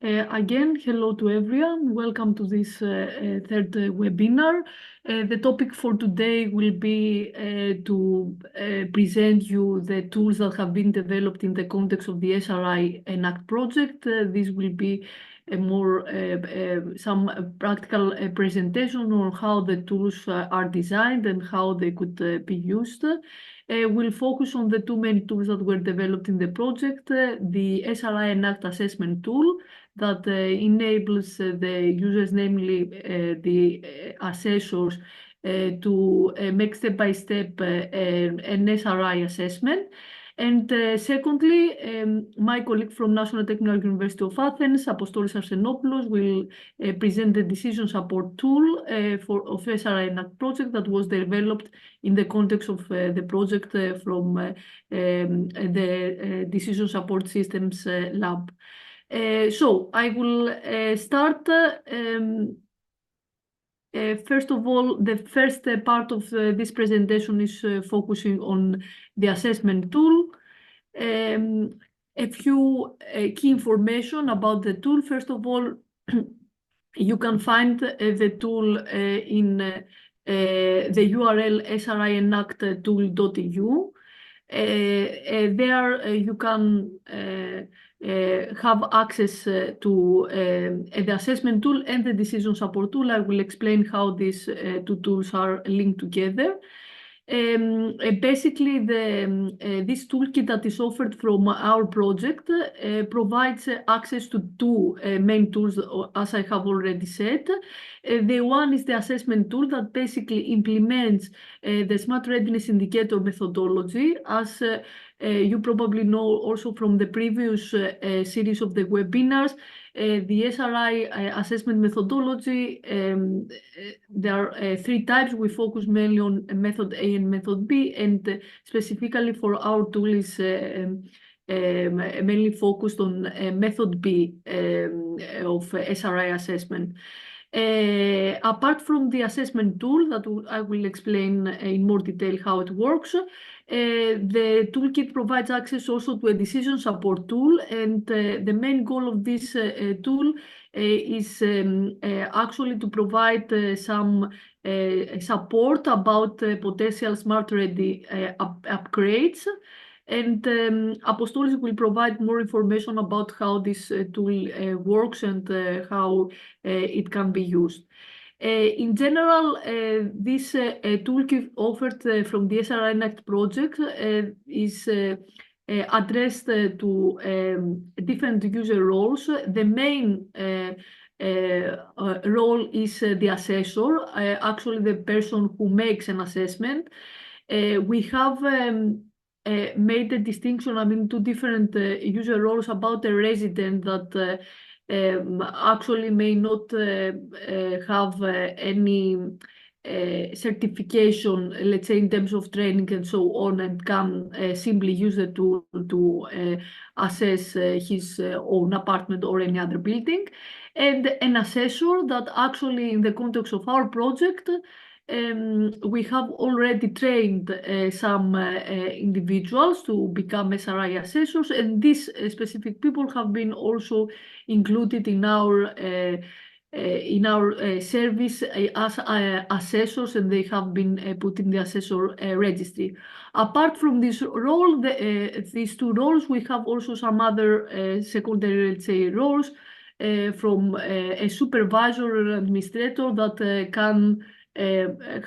Again, hello to everyone. Welcome to this third webinar. The topic for today will be to present you the tools that have been developed in the context of the SRI-ENACT project. This will be a more some practical presentation on how the tools are designed and how they could be used. We'll focus on the two main tools that were developed in the project, the SRI-ENACT assessment tool that enables the users, namely the assessors, to make step-by-step an SRI assessment. And secondly, my colleague from National Technical University of Athens, Apostolis Arsenopoulos, will present the decision support tool of SRI-ENACT project that was developed in the context of the project from the Decision Support Systems Lab. So I will start. First of all, the first part of this presentation is focusing on the assessment tool. A few key information about the tool. First of all, you can find the tool in the URL sri-enact-tool.eu. There you can have access to the assessment tool and the decision support tool. I will explain how these two tools are linked together. Basically, this toolkit that is offered from our project provides access to two main tools, as I have already said. The one is the assessment tool that basically implements the Smart Readiness Indicator methodology. As you probably know also from the previous series of the webinars, the SRI assessment methodology, there are three types. We focus mainly on method A and method B, and specifically for our tool is mainly focused on method B of SRI assessment. Apart from the assessment tool that I will explain in more detail how it works, the toolkit provides access also to a decision support tool, and the main goal of this tool is actually to provide some support about potential smart ready upgrades. And Apostolis will provide more information about how this tool works and how it can be used. In general, this toolkit offered from the SRI-ENACT project is addressed to different user roles. The main role is the assessor, actually the person who makes an assessment. We have made a distinction, two different user roles about a resident that actually may not have any certification, let's say in terms of training and so on, and can simply use the tool to assess his own apartment or any other building. And an assessor that actually in the context of our project, we have already trained some individuals to become SRI assessors, and these specific people have been also included in our service as assessors, and they have been put in the assessor registry. Apart from this role, these two roles, we have also some other secondary, let's say, roles from a supervisor or administrator that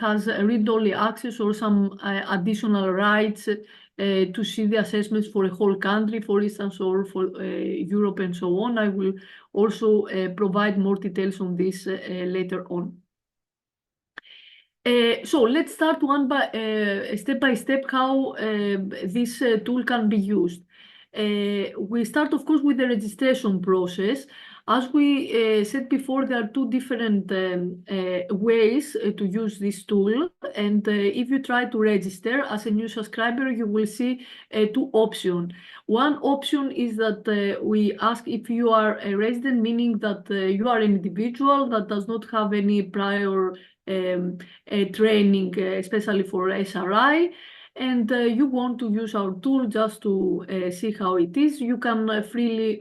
has read-only access or some additional rights to see the assessments for a whole country, for instance, or for Europe and so on. I will also provide more details on this later on. So let's start step by step how this tool can be used. We start, of course, with the registration process. As we said before, there are two different ways to use this tool. And if you try to register as a new subscriber, you will see two options. One option is that we ask if you are a resident, meaning that you are an individual that does not have any prior training, especially for SRI. and you want to use our tool just to see how it is, you can freely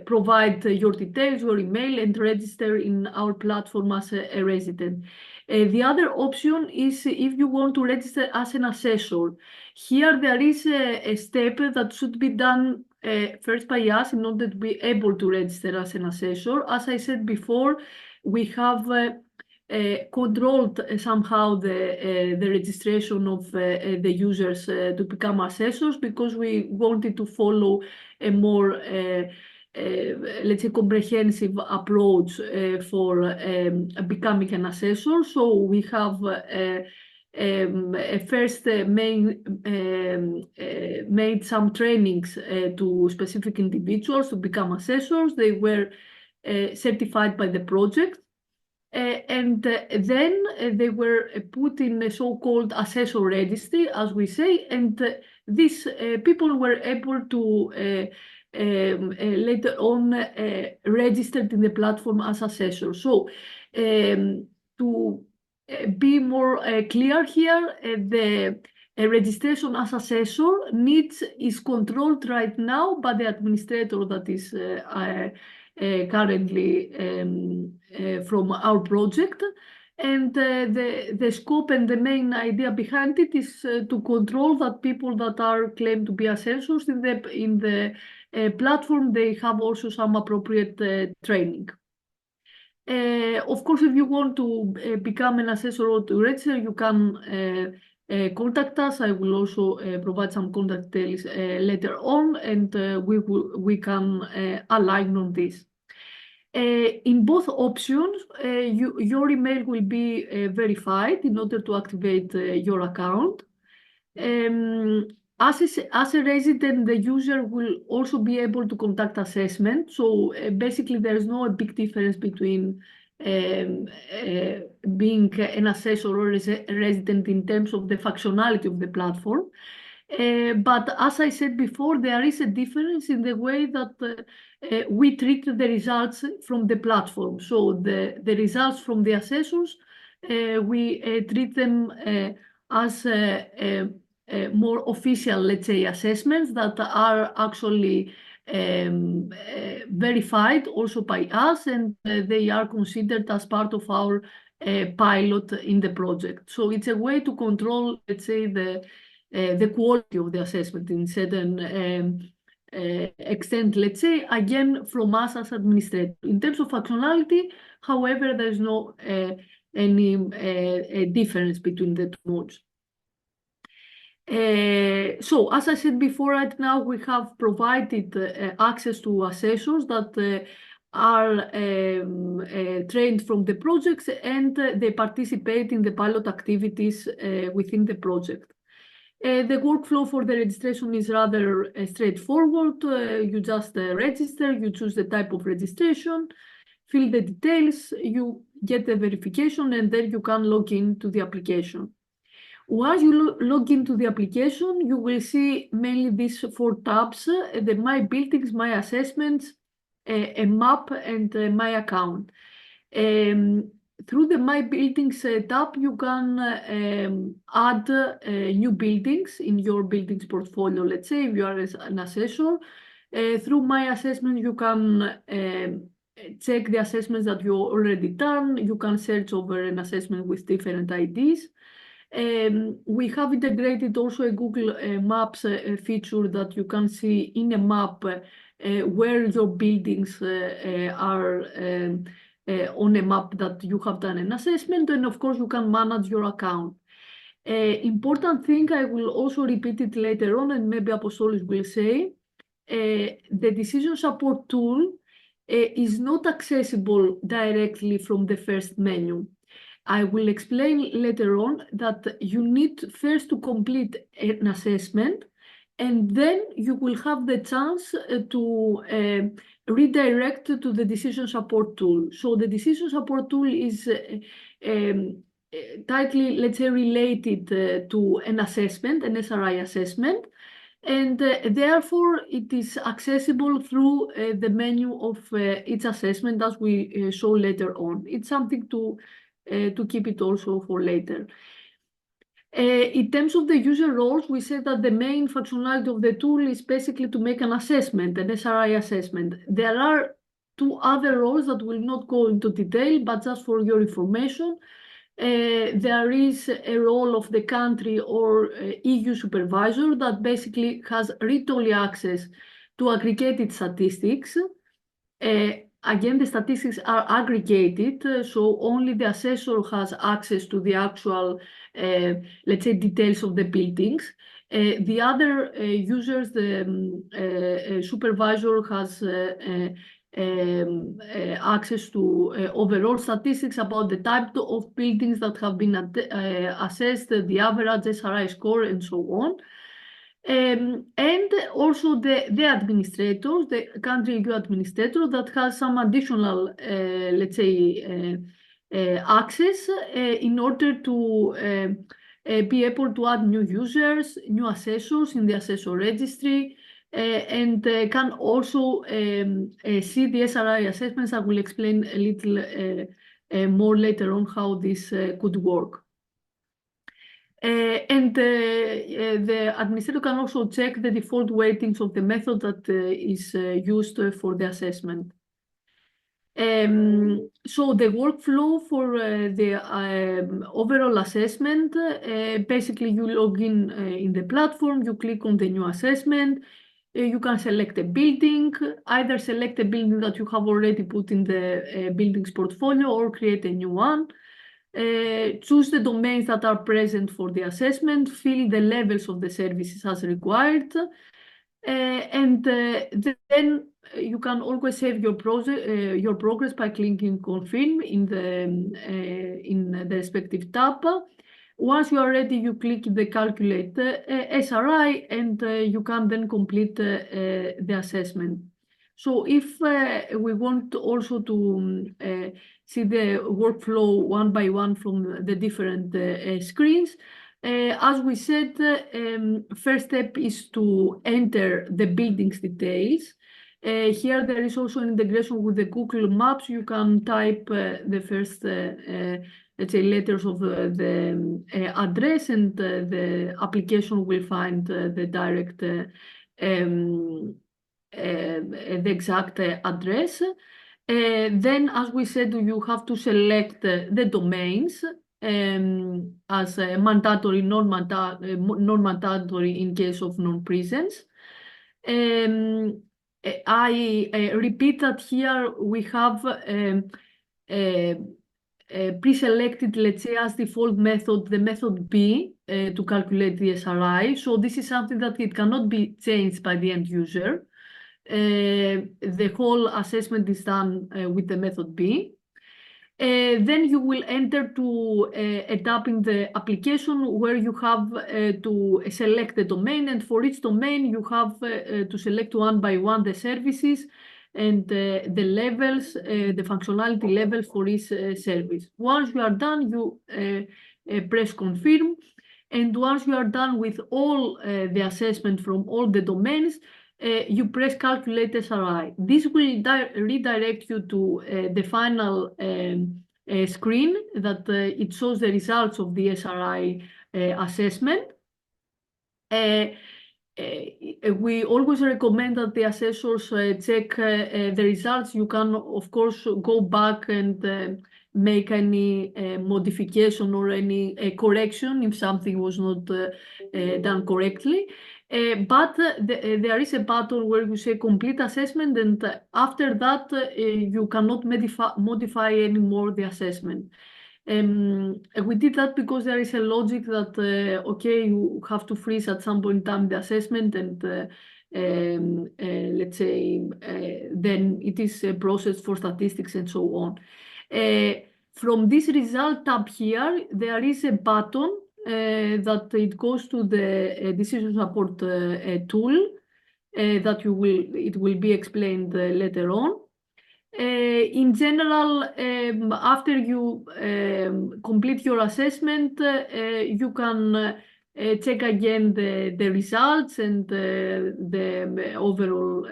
provide your details, your email, and register in our platform as a resident. The other option is if you want to register as an assessor. Here there is a step that should be done first by us in order to be able to register as an assessor. As I said before, we have controlled somehow the registration of the users to become assessors, because we wanted to follow a more let's say comprehensive approach for becoming an assessor. So we have first made some trainings to specific individuals to become assessors. They were certified by the project. And then they were put in a so-called assessor registry, as we say, and these people were able to later on registered in the platform as assessors. So to be more clear here, the registration as assessor is controlled right now by the administrator that is currently from our project, and the scope and the main idea behind it is to control that people that are claimed to be assessors in the platform, they have also some appropriate training. Of course, if you want to become an assessor or to register, you can contact us. I will also provide some contact details later on, and we can align on this. In both options, your email will be verified in order to activate your account. As a resident, the user will also be able to conduct assessment. So basically, there is no big difference between being an assessor or a resident in terms of the functionality of the platform. But as I said before, there is a difference in the way that we treat the results from the platform. So the results from the assessors, we treat them as more official, let's say, assessments that are actually verified also by us, and they are considered as part of our pilot in the project. So it's a way to control, let's say, the quality of the assessment in certain extent, let's say, again, from us as administrator. In terms of functionality, however, there's no any difference between the two modes. So, as I said before, right now we have provided access to assessors that are trained from the projects, and they participate in the pilot activities within the project. The workflow for the registration is rather straightforward. You just register, you choose the type of registration, fill the details, you get the verification, and then you can log into the application. Once you log into the application, you will see mainly these 4 tabs: the My Buildings, My Assessments, a map, and My Account. Through the My Buildings tab, you can add new buildings in your buildings portfolio. Let's say if you are an assessor. Through My Assessment, you can check the assessments that you already done. You can search over an assessment with different IDs. We have integrated also a Google Maps feature that you can see in a map where your buildings are on a map that you have done an assessment, and of course you can manage your account. Important thing, I will also repeat it later on, and maybe Apostolis will say, the decision support tool is not accessible directly from the first menu. I will explain later on that you need first to complete an assessment, and then you will have the chance to redirect to the decision support tool. So the decision support tool is tightly, let's say, related to an assessment, an SRI assessment, and therefore it is accessible through the menu of each assessment, as we show later on. It's something to keep it also for later. In terms of the user roles, we said that the main functionality of the tool is basically to make an assessment, an SRI assessment. There are two other roles that will not go into detail, but just for your information. There is a role of the country or EU supervisor that basically has read-only access to aggregated statistics. Again, the statistics are aggregated, so only the assessor has access to the actual, let's say, details of the buildings. The other users, the supervisor has access to overall statistics about the type of buildings that have been assessed, the average SRI score, and so on. And also the administrator, the country EU administrator, that has some additional, let's say, access in order to be able to add new users, new assessors in the assessor registry, and can also see the SRI assessments. I will explain a little more later on how this could work. And the administrator can also check the default weightings of the method that is used for the assessment. So the workflow for the overall assessment, basically you log in the platform, you click on the new assessment, you can select a building, either select a building that you have already put in the buildings portfolio or create a new one. Choose the domains that are present for the assessment, fill the levels of the services as required, and then you can always save your progress by clicking confirm in the respective tab. Once you are ready, you click the calculate SRI, and you can then complete the assessment. So if we want also to see the workflow one by one from the different screens, as we said, first step is to enter the building's details. Here there is also an integration with the Google Maps. You can type the first, let's say, letters of the address, and the application will find the direct, the exact address. Then, as we said, you have to select the domains as mandatory, non-mandatory in case of non-presence. I repeat that here we have pre-selected, let's say, as default method, the method B to calculate the SRI. So this is something that it cannot be changed by the end user. The whole assessment is done with the method B. Then you will enter to a tab in the application where you have to select the domain, and for each domain you have to select one by one the services and the levels, the functionality level for each service. Once you are done, you press confirm, and once you are done with all the assessment from all the domains, you press calculate SRI. This will redirect you to the final screen that it shows the results of the SRI assessment. We always recommend that the assessors check the results. You can, of course, go back and make any modification or any correction if something was not done correctly. But there is a button where you say complete assessment, and after that you cannot modify anymore the assessment. We did that because there is a logic that okay, you have to freeze at some point in time the assessment, and let's say then it is processed for statistics and so on. From this result tab here, there is a button that it goes to the decision support tool that it will be explained later on. In general, after you complete your assessment, you can check again the results and the overall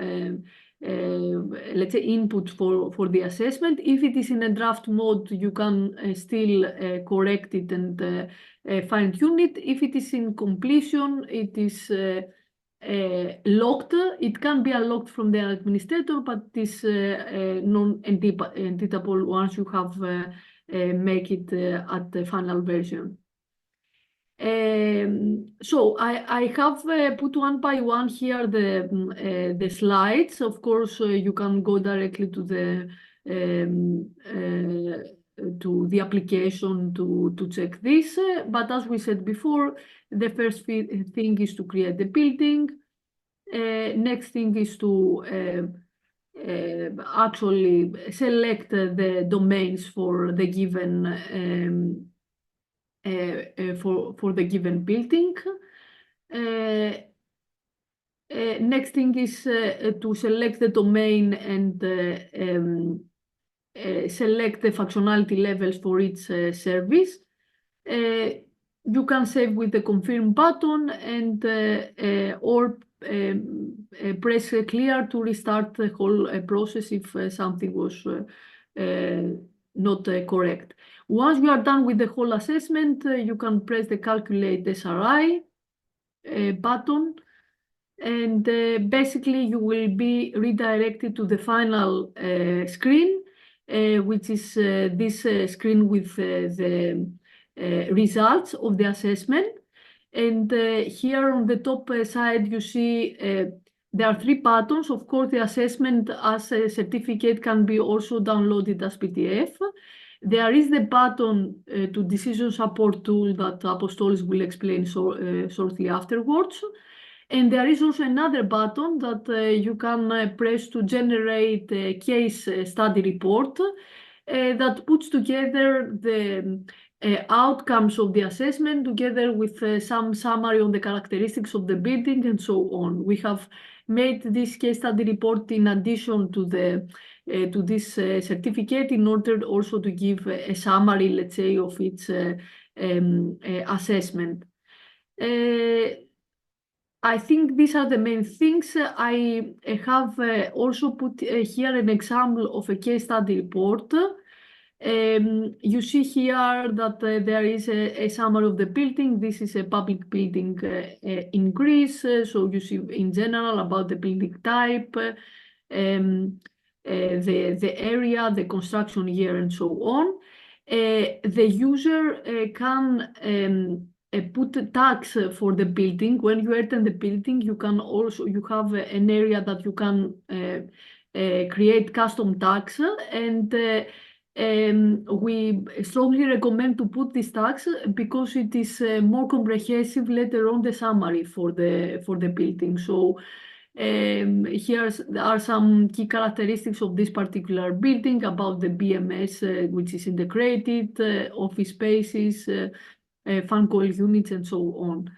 let's say, input for the assessment. If it is in a draft mode, you can still correct it and fine tune it. If it is in completion, it is locked. It can be unlocked from the administrator, but it is non-editable once you have make it at the final version. So I have put one by one here the slides. Of course, you can go directly to the application to check this. But as we said before, the first thing is to create the building. Next thing is to actually select the domains for the given for the given building. Next thing is to select the domain and select the functionality levels for each service. You can save with the confirm button and or press clear to restart the whole process if something was not correct. Once you are done with the whole assessment, you can press the calculate SRI button, and basically you will be redirected to the final screen, which is this screen with the results of the assessment. And here on the top side, you see there are 3 buttons. Of course, the assessment as a certificate can be also downloaded as PDF. There is the button to decision support tool that Apostolis will explain shortly afterwards. And there is also another button that you can press to generate a case study report that puts together the outcomes of the assessment together with some summary on the characteristics of the building and so on. We have made this case study report in addition to this certificate in order also to give a summary, let's say, of its assessment. I think these are the main things. I have also put here an example of a case study report. You see here that there is a summary of the building. This is a public building in Greece. So you see in general about the building type, the area, the construction year, and so on. The user can put tags for the building. When you enter the building, you have an area that you can create custom tags, and we strongly recommend to put these tags because it is more comprehensive later on the summary for the building. So here are some key characteristics of this particular building about the BMS, which is integrated, office spaces, fan coil units, and so on.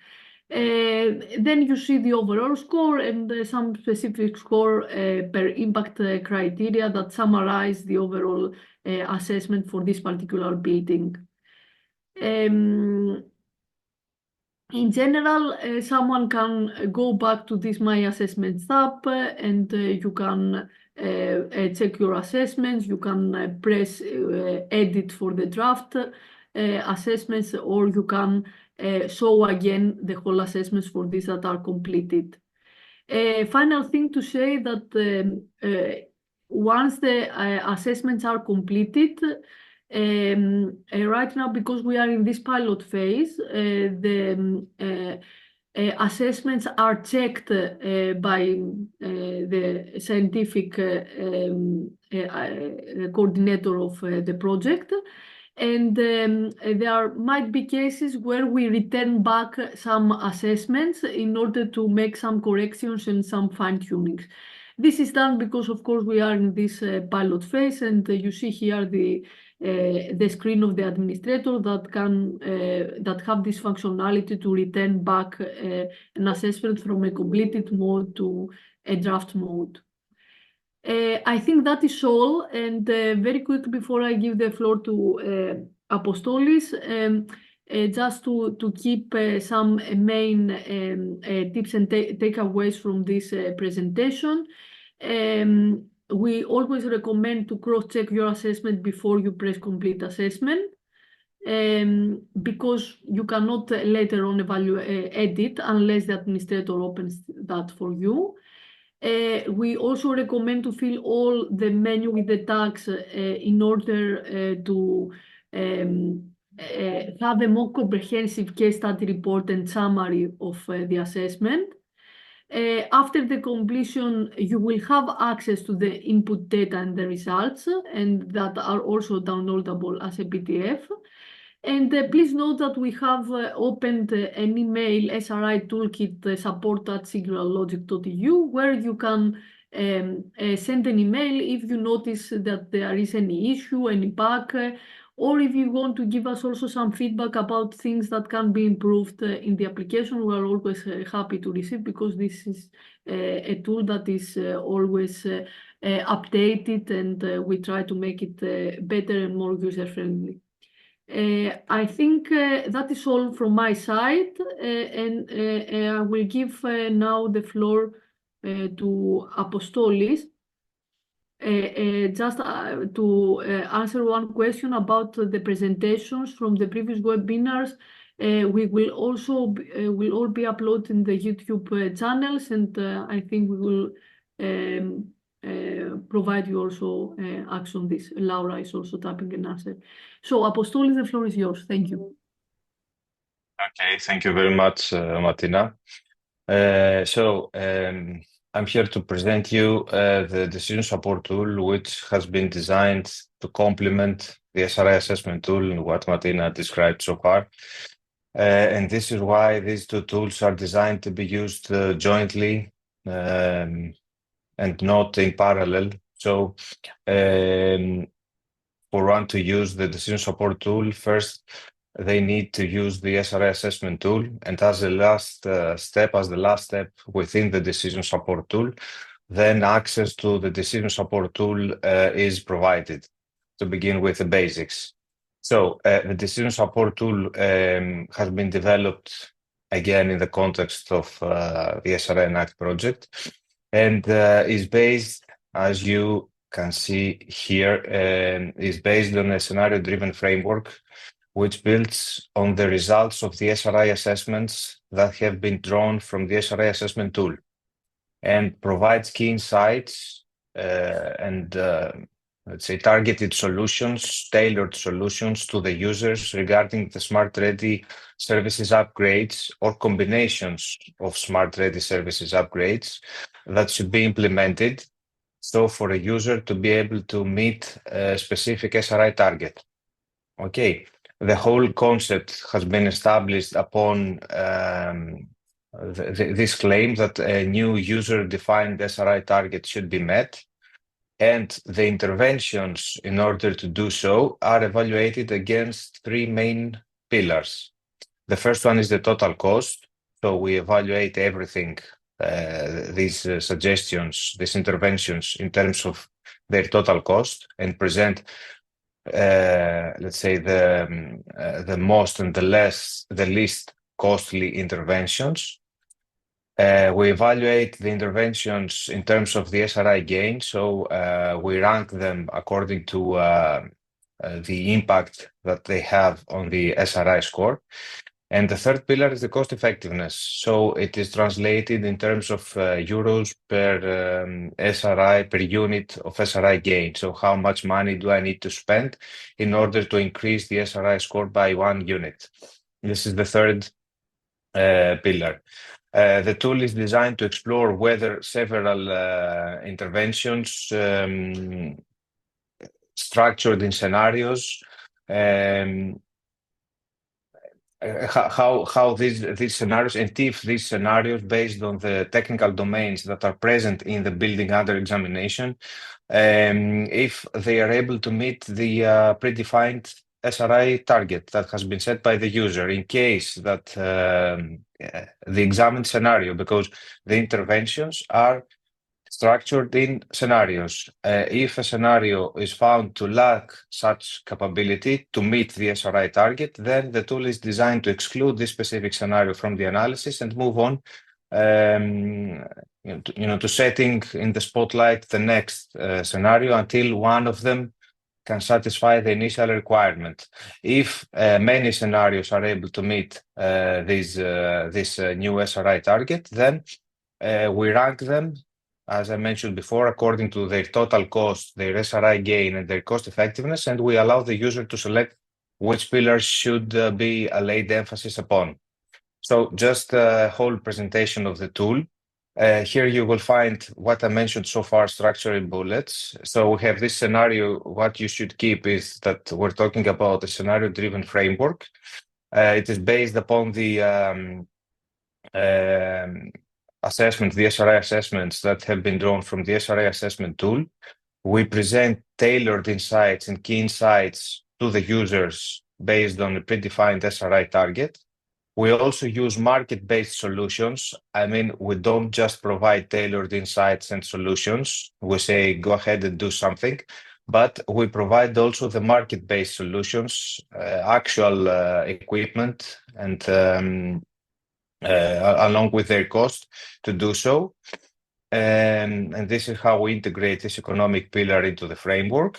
Then you see the overall score and some specific score per impact criteria that summarize the overall assessment for this particular building. In general, someone can go back to this My Assessments tab and you can check your assessments. You can press edit for the draft assessments, or you can show again the whole assessments for these that are completed. Final thing to say that once the assessments are completed, right now, because we are in this pilot phase, the assessments are checked by the scientific coordinator of the project. And there might be cases where we return back some assessments in order to make some corrections and some fine-tunings. This is done because, of course, we are in this pilot phase, and you see here the screen of the administrator that have this functionality to return back an assessment from a completed mode to a draft mode. I think that is all, and very quick before I give the floor to Apostolis, just to keep some main tips and takeaways from this presentation. We always recommend to cross-check your assessment before you press complete assessment, because you cannot later on edit unless the administrator opens that for you. We also recommend to fill all the menu with the tags in order to have a more comprehensive case study report and summary of the assessment. After the completion, you will have access to the input data and the results, and that are also downloadable as a PDF. And please note that we have opened an email, SRI Toolkit support@singularlogic.eu, where you can send an email if you notice that there is any issue, any bug, or if you want to give us also some feedback about things that can be improved in the application. We are always happy to receive, because this is a tool that is always updated, and we try to make it better and more user-friendly. I think that is all from my side, and I will give now the floor to Apostolis, just to answer one question about the presentations from the previous webinars. We will also will all be uploaded in the YouTube channels, and I think we will provide you also access on this. Laura is also typing an answer. So, Apostolis, the floor is yours. Thank you. Okay, thank you very much, Martina. I'm here to present you the decision support tool, which has been designed to complement the SRI assessment tool and what Martina described so far. And this is why these two tools are designed to be used jointly and not in parallel. So for one to use the decision support tool, first they need to use the SRI assessment tool, and as the last step within the decision support tool, then access to the decision support tool is provided to begin with the basics. So the decision support tool has been developed again in the context of the SRI-ENACT project, and is based, as you can see here, is based on a scenario-driven framework, which builds on the results of the SRI assessments that have been drawn from the SRI assessment tool, and provides key insights and let's say targeted solutions, tailored solutions to the users regarding the Smart Ready services upgrades or combinations of Smart Ready services upgrades that should be implemented, so for a user to be able to meet a specific SRI target. Okay, the whole concept has been established upon this claim that a new user-defined SRI target should be met, and the interventions in order to do so are evaluated against three main pillars. The first one is the total cost. So we evaluate everything, these suggestions, these interventions in terms of their total cost, and present let's say the most and the least costly interventions. We evaluate the interventions in terms of the SRI gain, so we rank them according to the impact that they have on the SRI score. And the third pillar is the cost effectiveness. So it is translated in terms of euros per SRI, per unit of SRI gain. So how much money do I need to spend in order to increase the SRI score by 1 unit? This is the third pillar. The tool is designed to explore whether several interventions structured in scenarios, how these scenarios, and if these scenarios, based on the technical domains that are present in the building under examination, if they are able to meet the predefined SRI target that has been set by the user, in case that the examined scenario, because the interventions are structured in scenarios. If a scenario is found to lack such capability to meet the SRI target, then the tool is designed to exclude this specific scenario from the analysis and move on to setting in the spotlight the next scenario until one of them can satisfy the initial requirement. If many scenarios are able to meet this new SRI target, then we rank them, as I mentioned before, according to their total cost, their SRI gain, and their cost effectiveness, and we allow the user to select which pillars should be laid emphasis upon. So just a whole presentation of the tool. Here you will find what I mentioned so far, structure in bullets. So we have this scenario. What you should keep is that we're talking about a scenario-driven framework. It is based upon the assessment, the SRI assessments that have been drawn from the SRI assessment tool. We present tailored insights and key insights to the users based on a predefined SRI target. We also use market-based solutions. I mean, we don't just provide tailored insights and solutions. We say, go ahead and do something, but we provide also the market-based solutions, actual equipment, and along with their cost to do so. And this is how we integrate this economic pillar into the framework.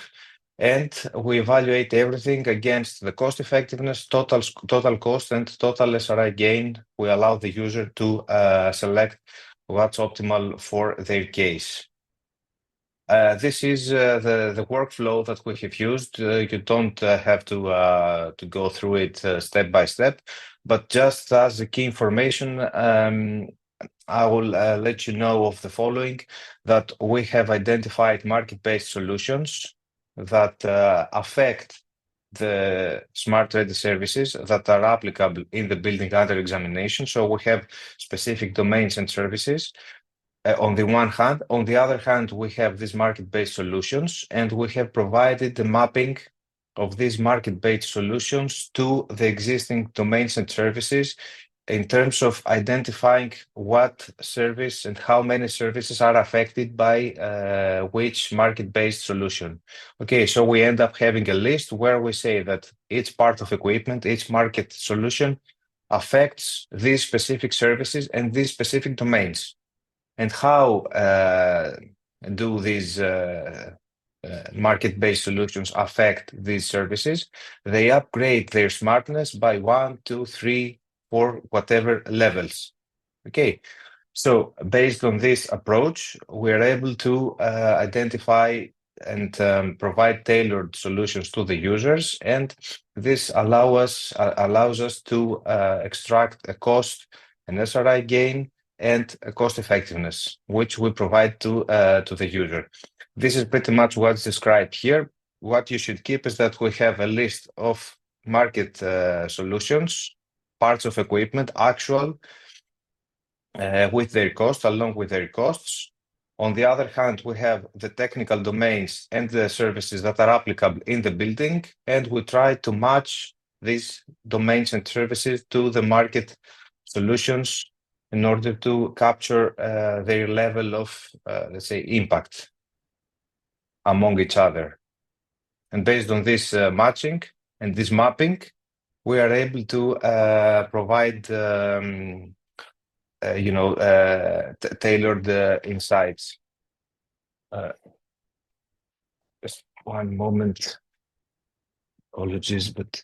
And we evaluate everything against the cost effectiveness, total cost, and total SRI gain. We allow the user to select what's optimal for their case. This is the workflow that we have used. You don't have to go through it step by step, but just as a key information, I will let you know of the following, that we have identified market-based solutions that affect the smart ready services that are applicable in the building under examination. So we have specific domains and services on the one hand. On the other hand, we have these market-based solutions, and we have provided the mapping of these market-based solutions to the existing domains and services in terms of identifying what service and how many services are affected by which market-based solution. Okay, so we end up having a list where we say that each part of equipment, each market solution affects these specific services and these specific domains. And how do these market-based solutions affect these services? They upgrade their smartness by 1, 2, 3, or whatever levels. Okay, so based on this approach, we are able to identify and provide tailored solutions to the users, and this allows us to extract a cost, an SRI gain, and a cost effectiveness, which we provide to the user. This is pretty much what's described here. What you should keep is that we have a list of market solutions, parts of equipment, actual, with their cost, along with their costs. On the other hand, we have the technical domains and the services that are applicable in the building, and we try to match these domains and services to the market solutions in order to capture their level of, let's say, impact among each other. And based on this matching and this mapping, we are able to provide, tailored insights. Just one moment. Apologies, but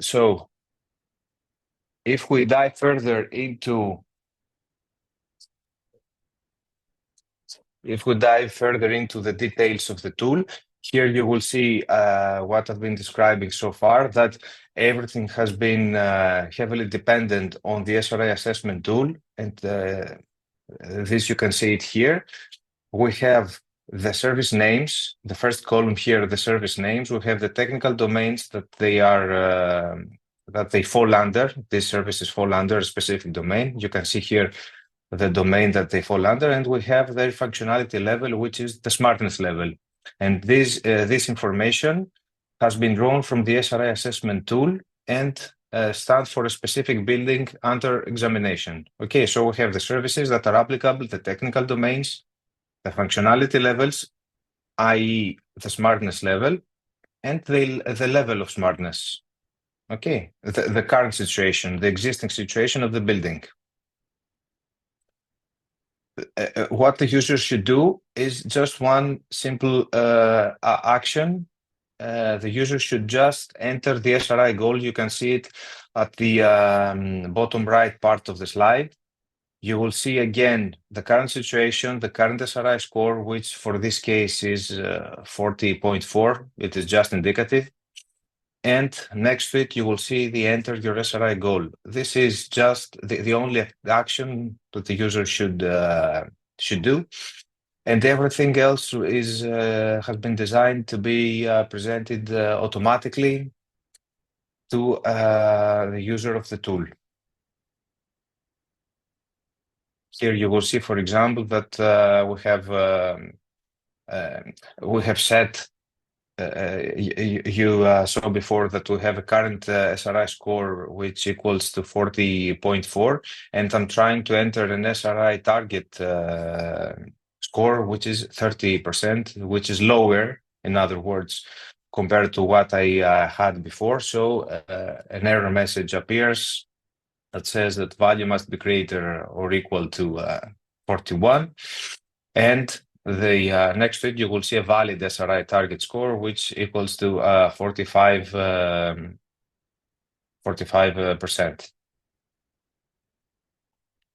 so if we dive further into the details of the tool, here you will see what I've been describing so far, that everything has been heavily dependent on the SRI assessment tool. And this, you can see it here. We have the service names, the first column here, the service names. We have the technical domains that they are, that they fall under. These services fall under a specific domain. You can see here the domain that they fall under, and we have their functionality level, which is the smartness level. And this information has been drawn from the SRI assessment tool and stands for a specific building under examination. Okay, so we have the services that are applicable, the technical domains, the functionality levels, i.e. the smartness level, and the level of smartness. Okay, the current situation, the existing situation of the building. What the user should do is just one simple action. The user should just enter the SRI goal. You can see it at the bottom right part of the slide. You will see again the current situation, the current SRI score, which for this case is 40.4. It is just indicative. And next to it, you will see the enter your SRI goal. This is just the only action that the user should do. And everything else is has been designed to be presented automatically to the user of the tool. Here you will see, for example, that we have set. You saw before that we have a current SRI score which equals to 40.4, and I'm trying to enter an SRI target score which is 30%, which is lower, in other words, compared to what I had before. So an error message appears that says that value must be greater or equal to 41, and the next to it, you will see a valid SRI target score, which equals to 45%.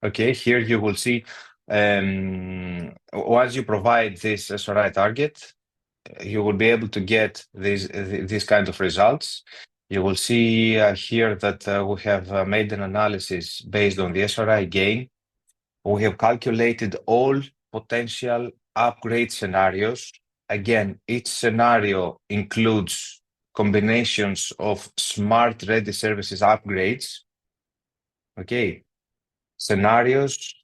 Okay, here you will see once you provide this SRI target, you will be able to get these kind of results. You will see here that we have made an analysis based on the SRI gain. We have calculated all potential upgrade scenarios. Again, each scenario includes combinations of smart ready services upgrades. Okay, scenarios,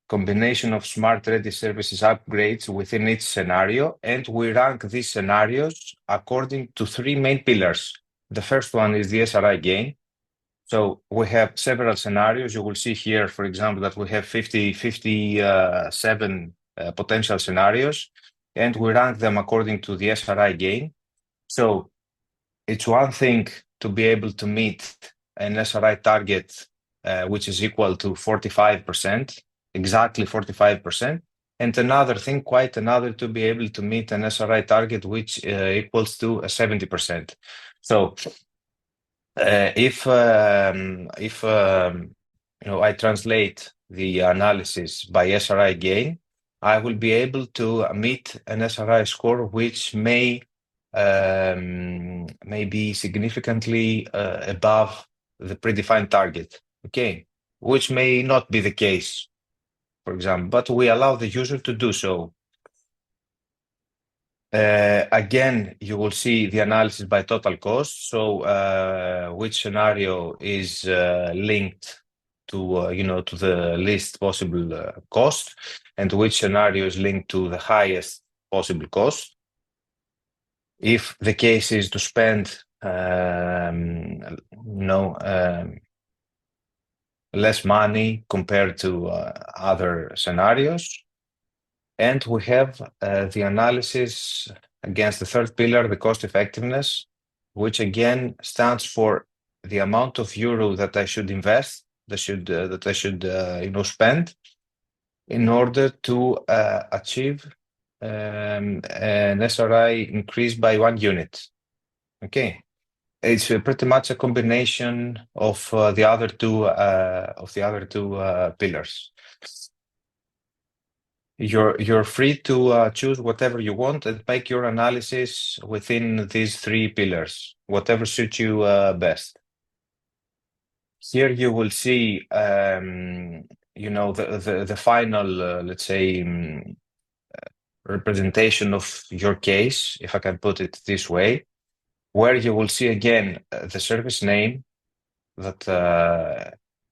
combination of smart ready services upgrades within each scenario, and we rank these scenarios according to three main pillars. The first one is the SRI gain. So we have several scenarios. You will see here, for example, that we have 57 potential scenarios, and we rank them according to the SRI gain. So it's one thing to be able to meet an SRI target which is equal to 45%, exactly 45%, and another thing, quite another, to be able to meet an SRI target which equals to 70%. So if I translate the analysis by SRI gain, I will be able to meet an SRI score which may be significantly above the predefined target. Okay, which may not be the case, for example, but we allow the user to do so. Again, you will see the analysis by total cost. So which scenario is linked to to the least possible cost, and which scenario is linked to the highest possible cost. If the case is to spend less money compared to other scenarios. And we have the analysis against the third pillar, the cost effectiveness, which again stands for the amount of euro that I should invest, that I should spend in order to achieve an SRI increase by 1 unit. Okay, it's pretty much a combination of the other two pillars. You're free to choose whatever you want and make your analysis within these three pillars, whatever suits you best. Here you will see, the final, let's say, representation of your case, if I can put it this way, where you will see again the service name that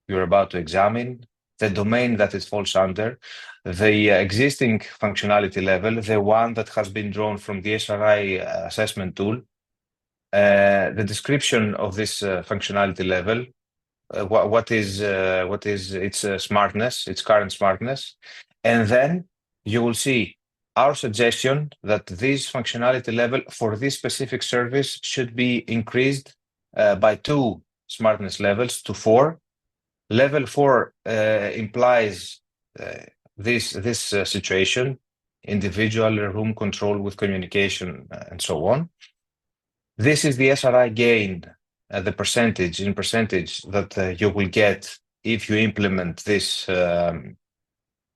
you're about to examine, the domain that it falls under, the existing functionality level, the one that has been drawn from the SRI assessment tool, the description of this functionality level, what is its smartness, its current smartness, and then you will see our suggestion that this functionality level for this specific service should be increased by 2 smartness levels to 4. Level 4 implies this situation, individual room control with communication and so on. This is the SRI gain, the percentage that you will get if you implement this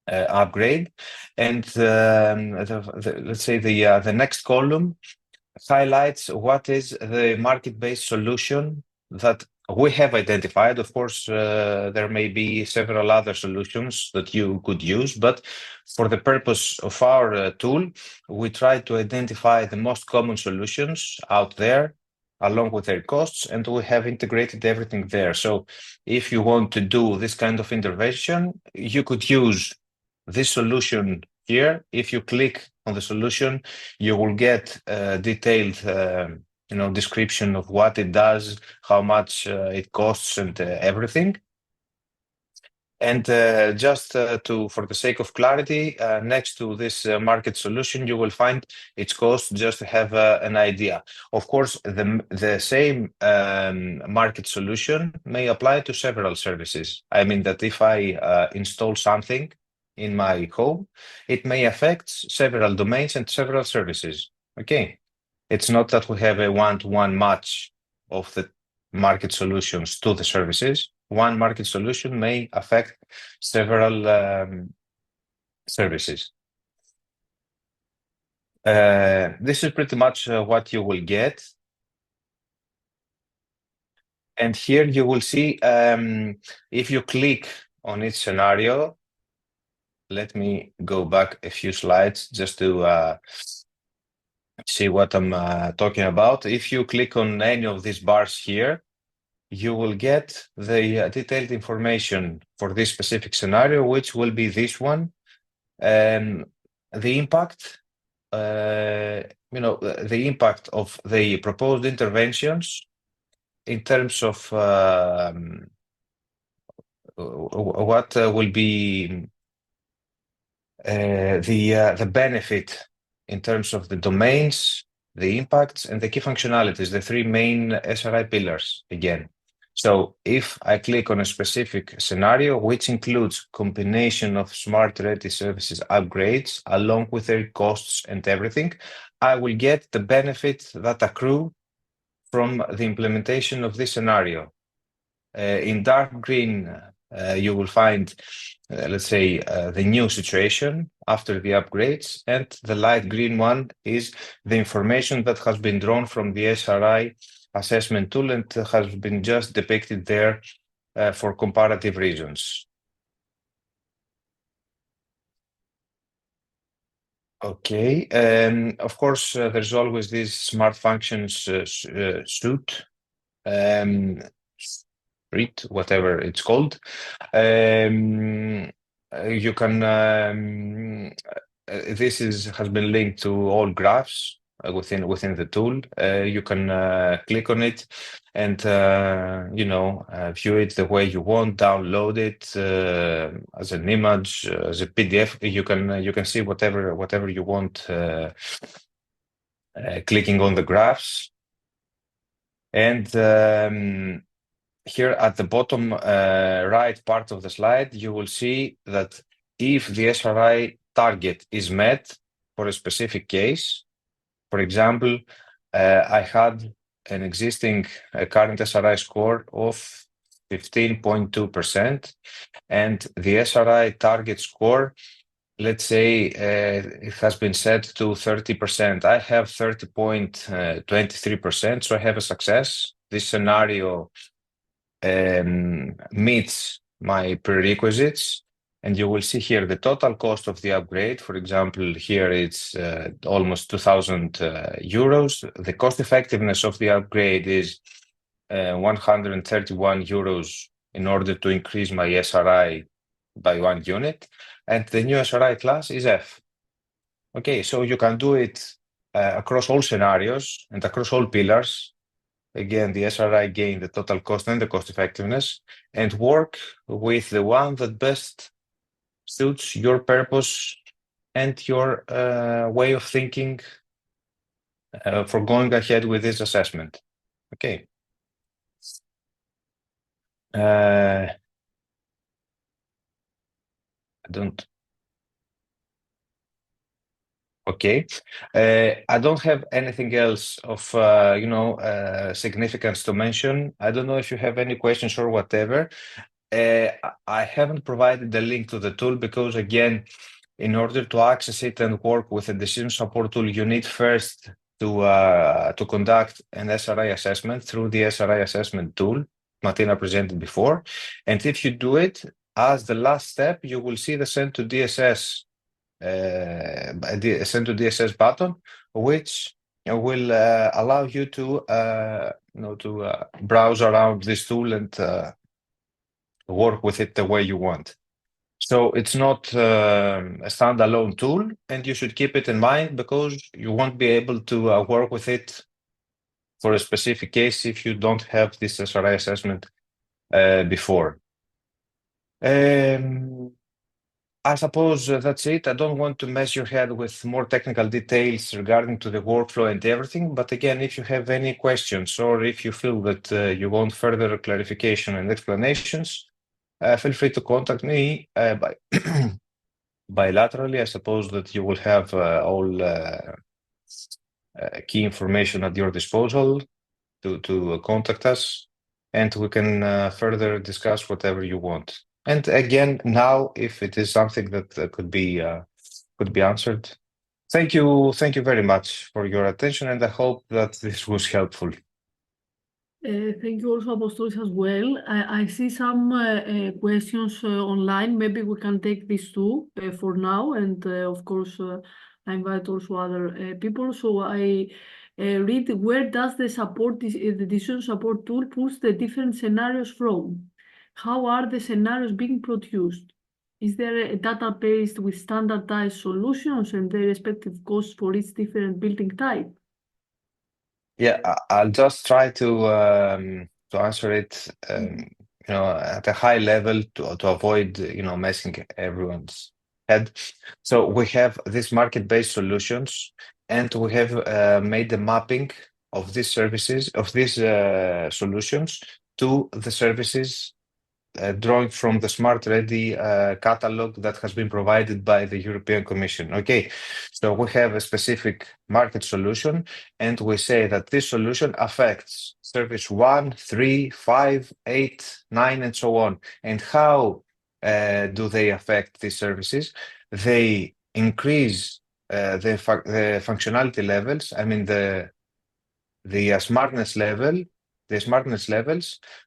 upgrade. And let's say the next column highlights what is the market-based solution that we have identified. Of course, there may be several other solutions that you could use, but for the purpose of our tool, we try to identify the most common solutions out there along with their costs, and we have integrated everything there. So if you want to do this kind of intervention, you could use this solution here. If you click on the solution, you will get a detailed description of what it does, how much it costs, and everything. And just for the sake of clarity, next to this market solution, you will find its cost just to have an idea. Of course, the same market solution may apply to several services. I mean that if I install something in my home, it may affect several domains and several services. Okay, it's not that we have a one-to-one match of the market solutions to the services. One market solution may affect several services. This is pretty much what you will get. And here you will see, if you click on each scenario, let me go back a few slides just to see what I'm talking about. If you click on any of these bars here, you will get the detailed information for this specific scenario, which will be this one. The impact, the impact of the proposed interventions in terms of what will be the benefit in terms of the domains, the impacts, and the key functionalities, the three main SRI pillars again. So if I click on a specific scenario, which includes combination of smart ready services upgrades, along with their costs and everything, I will get the benefits that accrue from the implementation of this scenario. In dark green, you will find, let's say, the new situation after the upgrades, and the light green one is the information that has been drawn from the SRI assessment tool and has been just depicted there for comparative reasons. Okay, of course, there's always this smart functions suite, whatever it's called. You can this has been linked to all graphs within the tool. You can click on it and view it the way you want, download it as an image, as a PDF. You can see whatever you want clicking on the graphs. And here at the bottom right part of the slide, you will see that if the SRI target is met for a specific case, for example, I had an existing current SRI score of 15.2%, and the SRI target score, let's say, it has been set to 30%. I have 30.23%, so I have a success. This scenario meets my prerequisites, and you will see here the total cost of the upgrade. For example, here it's almost 2,000 euros. The cost effectiveness of the upgrade is 131 euros in order to increase my SRI by 1 unit, and the new SRI class is F. Okay, so you can do it across all scenarios and across all pillars. Again, the SRI gain, the total cost and the cost effectiveness, and work with the one that best suits your purpose and your way of thinking for going ahead with this assessment. Okay. I don't. Okay. I don't have anything else of significance to mention. I don't know if you have any questions or whatever. I haven't provided the link to the tool because, again, in order to access it and work with a decision support tool, you need first to conduct an SRI assessment through the SRI assessment tool Martina presented before. And if you do it, as the last step, you will see the send to DSS send to DSS button, which will allow you to browse around this tool and work with it the way you want. So it's not a standalone tool, and you should keep it in mind because you won't be able to work with it for a specific case if you don't have this SRI assessment before. I suppose that's it. I don't want to mess your head with more technical details regarding to the workflow and everything. But again, if you have any questions or if you feel that you want further clarification and explanations, feel free to contact me bilaterally. I suppose that you will have all key information at your disposal to contact us, and we can further discuss whatever you want. And again, now, if it is something that could be answered, thank you very much for your attention, and I hope that this was helpful. Thank you also, Apostolis, as well. I see some questions online. Maybe we can take these two for now, and of course, I invite also other people. So I read, where does the decision support tool push the different scenarios from? How are the scenarios being produced? Is there a database with standardized solutions and their respective costs for each different building type? Yeah, I'll just try to answer it, at a high level to avoid, messing everyone's head. So we have these market-based solutions, and we have made the mapping of these services, of these solutions to the services drawing from the Smart Ready catalog that has been provided by the European Commission. Okay, so we have a specific market solution, and we say that this solution affects service 1, 3, 5, 8, 9, and so on. And how do they affect these services? They increase the functionality levels, I mean the smartness levels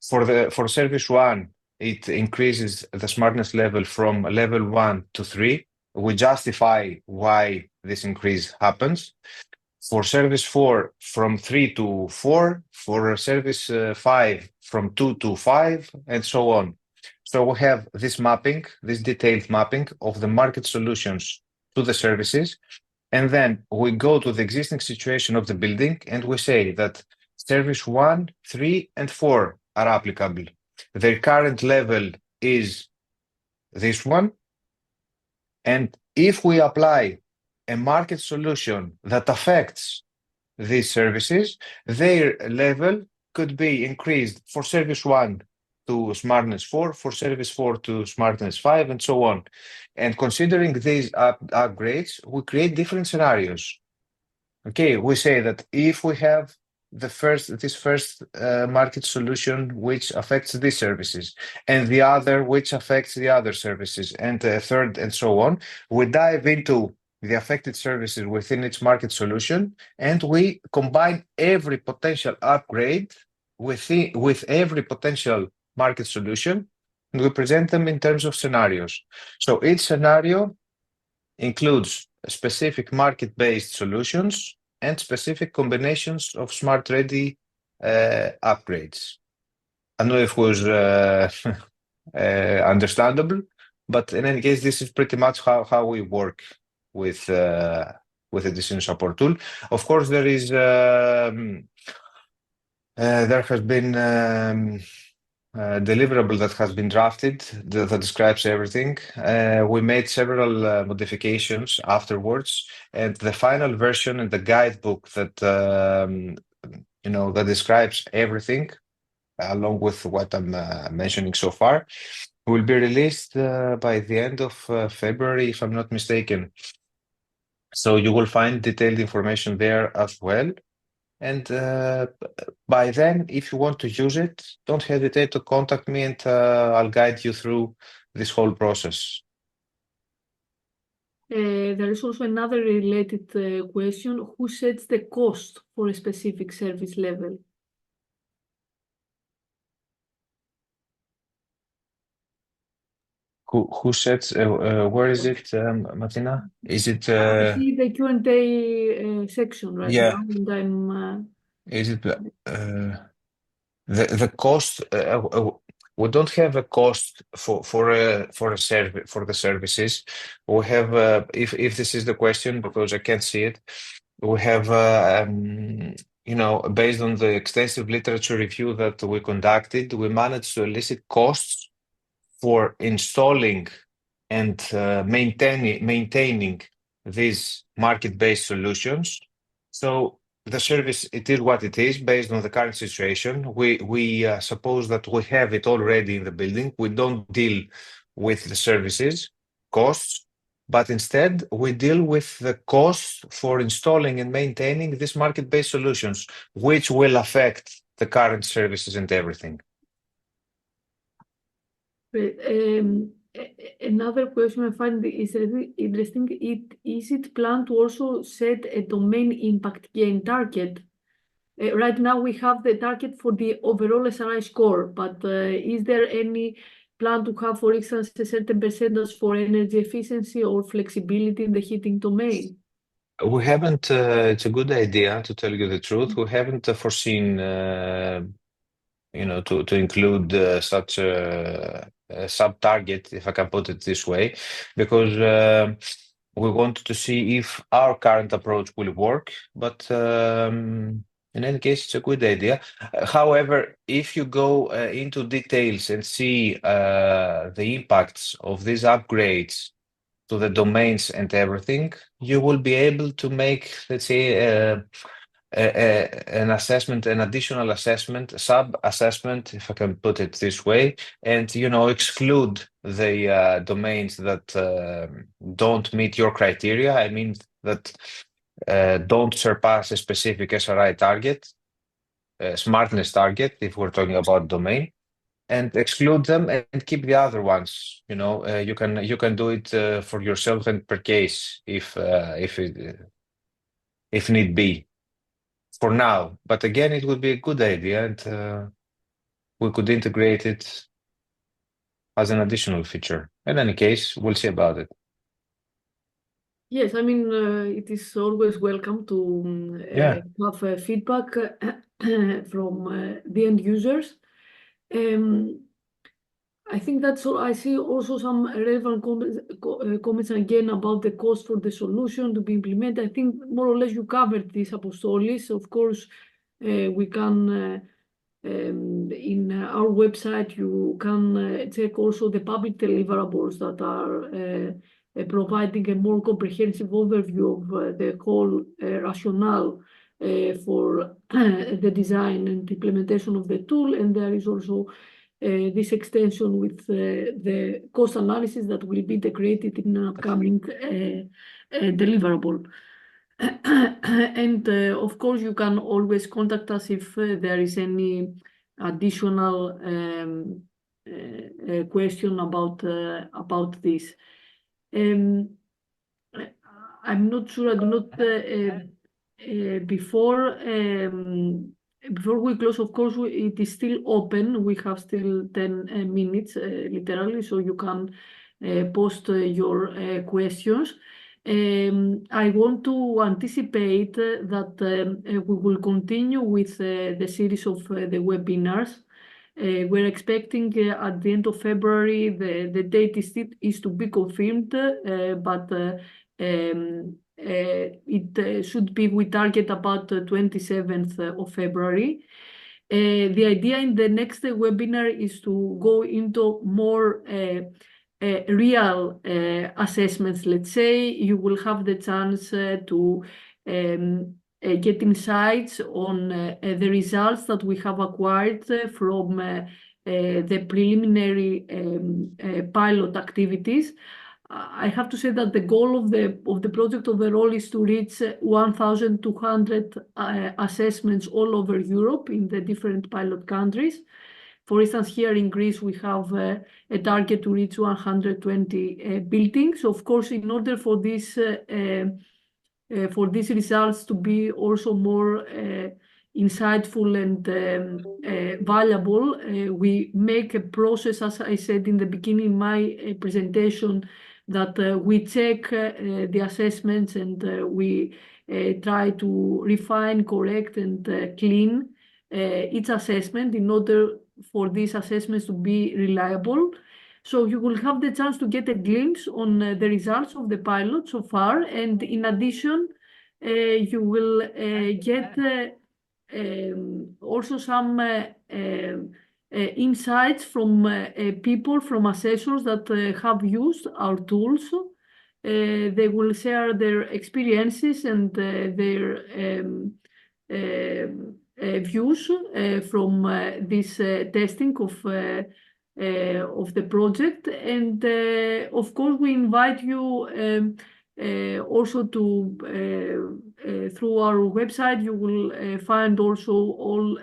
for service 1. It increases the smartness level from level 1 to 3. We justify why this increase happens. For service 4, from 3 to 4. For service 5, from 2 to 5, and so on. So we have this mapping, this detailed mapping of the market solutions to the services. And then we go to the existing situation of the building, and we say that service 1, 3, and 4 are applicable. Their current level is this one. And if we apply a market solution that affects these services, their level could be increased for service 1 to smartness 4, for service 4 to smartness 5, and so on. And considering these upgrades, we create different scenarios. Okay, we say that if we have this first market solution which affects these services, and the other which affects the other services, and a third, and so on, we dive into the affected services within its market solution, and we combine every potential upgrade with every potential market solution, and we present them in terms of scenarios. So each scenario includes specific market-based solutions and specific combinations of Smart Ready upgrades. I don't know if it was understandable, but in any case, this is pretty much how we work with the decision support tool. Of course, there has been deliverable that has been drafted that describes everything. We made several modifications afterwards, and the final version and the guidebook that that describes everything along with what I'm mentioning so far, will be released by the end of February, if I'm not mistaken. So you will find detailed information there as well. And by then, if you want to use it, don't hesitate to contact me, and I'll guide you through this whole process. There is also another related question. Who sets the cost for a specific service level? Who sets, where is it, Martina? Is it, I see the Q&A section right yeah, now, and I'm is it the cost? We don't have a cost for a service for the services. We have, if this is the question, because I can't see it, we have, based on the extensive literature review that we conducted, we managed to elicit costs for installing and maintaining these market-based solutions. So the service, it is what it is based on the current situation. We suppose that we have it already in the building. We don't deal with the services costs, but instead we deal with the costs for installing and maintaining these market-based solutions, which will affect the current services and everything. Another question I find is really interesting. Is it planned to also set a domain impact gain target? Right now we have the target for the overall SRI score, but is there any plan to have, for instance, a certain percentage for energy efficiency or flexibility in the heating domain? We haven't, it's a good idea, to tell you the truth. We haven't foreseen, to include such a sub-target, if I can put it this way, because we want to see if our current approach will work. But in any case, it's a good idea. However, if you go into details and see the impacts of these upgrades to the domains and everything, you will be able to make, let's say, an assessment, an additional assessment, sub-assessment, if I can put it this way, and exclude the domains that don't meet your criteria. I mean that don't surpass a specific SRI target, smartness target, if we're talking about domain, and exclude them and keep the other ones. You can do it for yourself and per case if need be. For now, but again, it would be a good idea, and we could integrate it as an additional feature. In any case, we'll see about it. Yes, I mean, it is always welcome to have feedback from the end users. I think that's all. I see also some relevant comments again about the cost for the solution to be implemented. I think more or less you covered this, Apostolis. Of course, we can, in our website, you can check also the public deliverables that are providing a more comprehensive overview of the whole rationale for the design and implementation of the tool. And there is also this extension with the cost analysis that will be integrated in an upcoming deliverable. And of course, you can always contact us if there is any additional question about this. I'm not sure. I do not. Before we close, of course, it is still open. We have still 10 minutes, literally, so you can post your questions. I want to anticipate that we will continue with the series of the webinars. We're expecting at the end of February, the date is to be confirmed, but it should be, we target about the 27th of February. The idea in the next webinar is to go into more real assessments. Let's say you will have the chance to get insights on the results that we have acquired from the preliminary pilot activities. I have to say that the goal of the project overall is to reach 1,200 assessments all over Europe in the different pilot countries. For instance, here in Greece, we have a target to reach 120 buildings. Of course, in order for these results to be also more insightful and valuable, we make a process, as I said in the beginning in my presentation, that we check the assessments and we try to refine, correct, and clean each assessment in order for these assessments to be reliable. So you will have the chance to get a glimpse on the results of the pilot so far. And in addition, you will get also some insights from people, from assessors that have used our tools. They will share their experiences and their views from this testing of the project. And of course, we invite you also to, through our website, you will find also all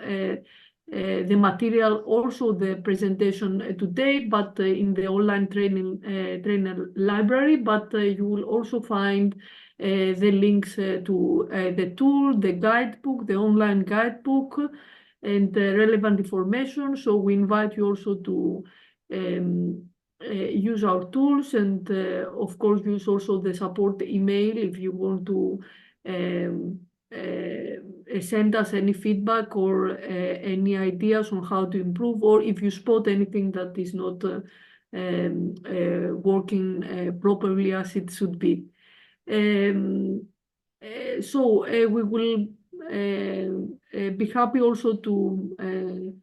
the material, also the presentation today, but in the online trainer library. But you will also find the links to the tool, the guidebook, the online guidebook, and relevant information. So we invite you also to use our tools, and of course use also the support email if you want to send us any feedback or any ideas on how to improve, or if you spot anything that is not working properly as it should be. So we will be happy also to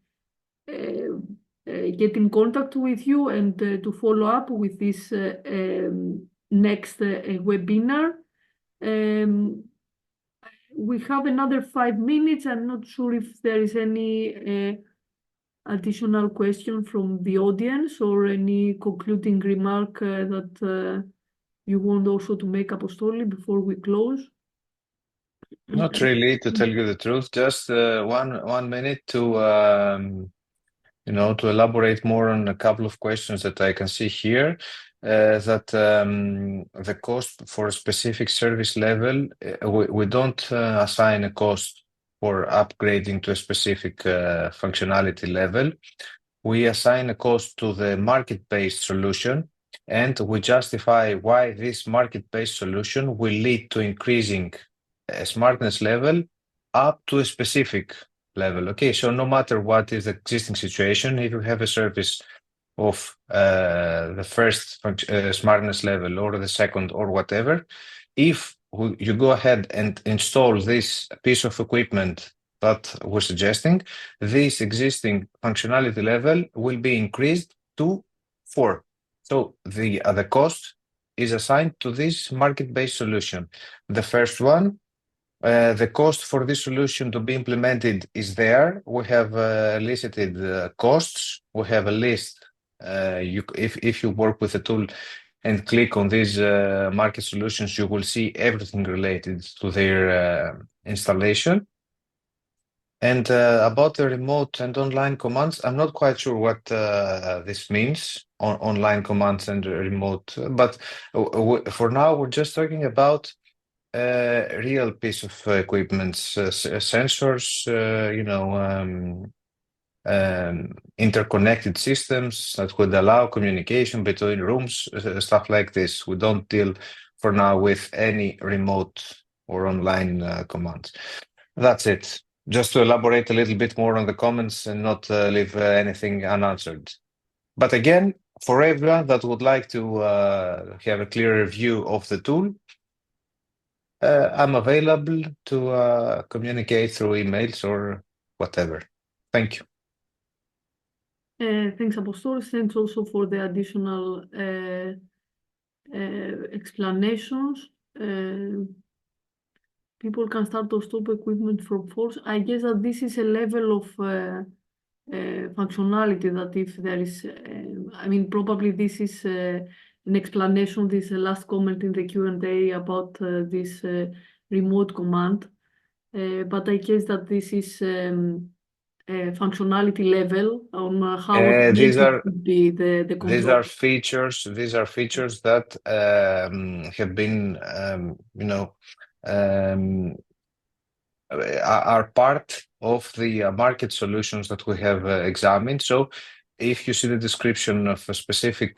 get in contact with you and to follow up with this next webinar. We have another 5 minutes. I'm not sure if there is any additional question from the audience or any concluding remark that you want also to make, Apostoli, before we close. Not really, to tell you the truth. Just 1 minute to to elaborate more on a couple of questions that I can see here. That the cost for a specific service level, we don't assign a cost for upgrading to a specific functionality level. We assign a cost to the market-based solution, and we justify why this market-based solution will lead to increasing a smartness level up to a specific level. Okay, so no matter what is the existing situation, if you have a service of the first smartness level or the second or whatever, if you go ahead and install this piece of equipment that we're suggesting, this existing functionality level will be increased to 4. So the cost is assigned to this market-based solution. The first one, the cost for this solution to be implemented is there. We have listed costs. We have a list. If you work with a tool and click on these market solutions, you will see everything related to their installation. And about the remote and online commands, I'm not quite sure what this means, online commands and remote. But for now, we're just talking about real piece of equipment, sensors, interconnected systems that would allow communication between rooms, stuff like this. We don't deal for now with any remote or online commands. That's it. Just to elaborate a little bit more on the comments and not leave anything unanswered. But again, for everyone that would like to have a clearer view of the tool, I'm available to communicate through emails or whatever. Thank you. Thanks, Apostolos. Thanks also for the additional explanations. people can start or stop equipment from force. I guess that this is a level of functionality that if there is, I mean, probably this is an explanation, this last comment in the Q&A about this remote command. But I guess that this is functionality level on how automated could be the These control. are features. These are features that have been, are part of the market solutions that we have examined. So, if you see the description of a specific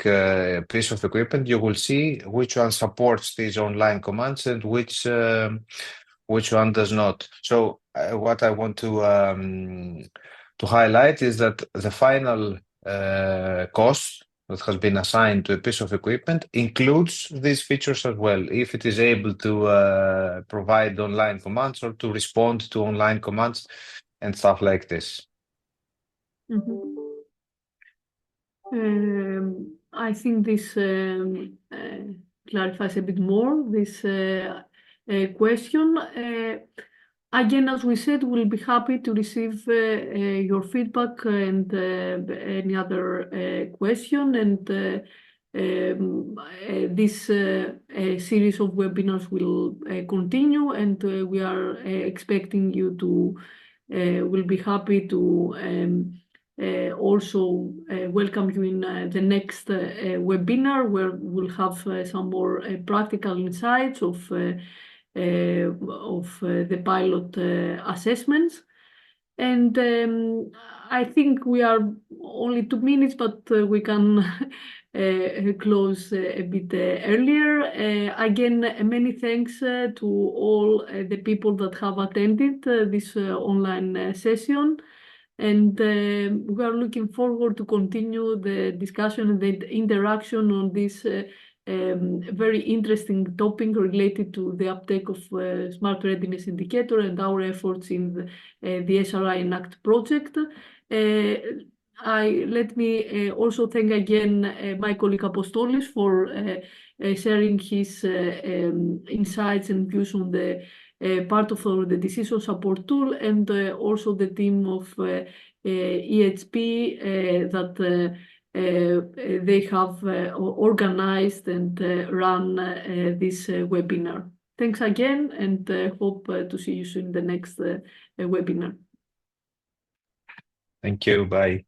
piece of equipment, you will see which one supports these online commands and which one does not. So, what I want to highlight is that the final cost that has been assigned to a piece of equipment includes these features as well, if it is able to provide online commands or to respond to online commands and stuff like this. I think this clarifies a bit more this question. Again, as we said, we'll be happy to receive your feedback and any other question. And this series of webinars will continue, and we are expecting you to, we'll be happy to also welcome you in the next webinar, where we'll have some more practical insights of the pilot assessments. And I think we are only 2 minutes, but we can close a bit earlier. Again, many thanks to all the people that have attended this online session. And we are looking forward to continue the discussion and the interaction on this very interesting topic related to the uptake of Smart Readiness Indicator and our efforts in the SRI-ENACT project. Let me also thank again my colleague Apostolis for sharing his insights and views on the part of the decision support tool, and also the team of EHP that they have organized and run this webinar. Thanks again, and hope to see you soon in the next webinar. Thank you. Bye.